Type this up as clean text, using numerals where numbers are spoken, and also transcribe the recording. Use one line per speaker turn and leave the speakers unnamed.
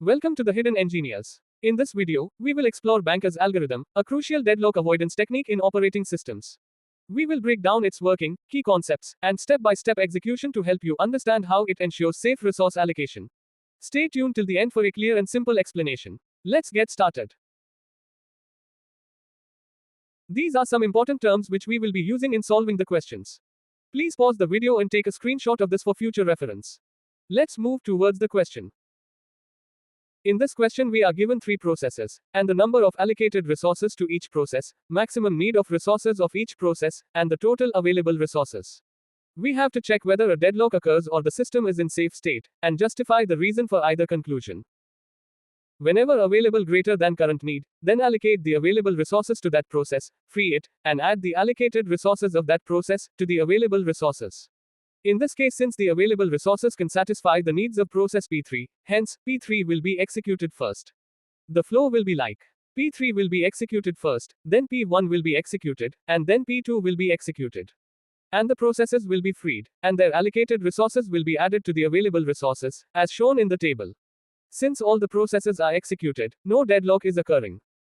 Welcome to the Hidden Engineers. In this video, we will explore Banker's algorithm, a crucial deadlock avoidance technique in operating systems. We will break down its working, key concepts, and step-by-step execution to help you understand how it ensures safe resource allocation. Stay tuned till the end for a clear and simple explanation. Let's get started. These are some important terms which we will be using in solving the questions. Please pause the video and take a screenshot of this for future reference. Let's move towards the question. In this question we are given 3 processes, and the number of allocated resources to each process, maximum need of resources of each process, and the total available resources. We have to check whether a deadlock occurs or the system is in safe state, and justify the reason for either conclusion. Whenever available greater than current need, then allocate the available resources to that process, free it, and add the allocated resources of that process to the available resources. In this case, since the available resources can satisfy the needs of process P3, hence, P3 will be executed first. The flow will be like, P3 will be executed first, then P1 will be executed, and then P2 will be executed. And the processes will be freed, and their allocated resources will be added to the available resources, as shown in the table. Since all the processes are executed, no deadlock is occurring.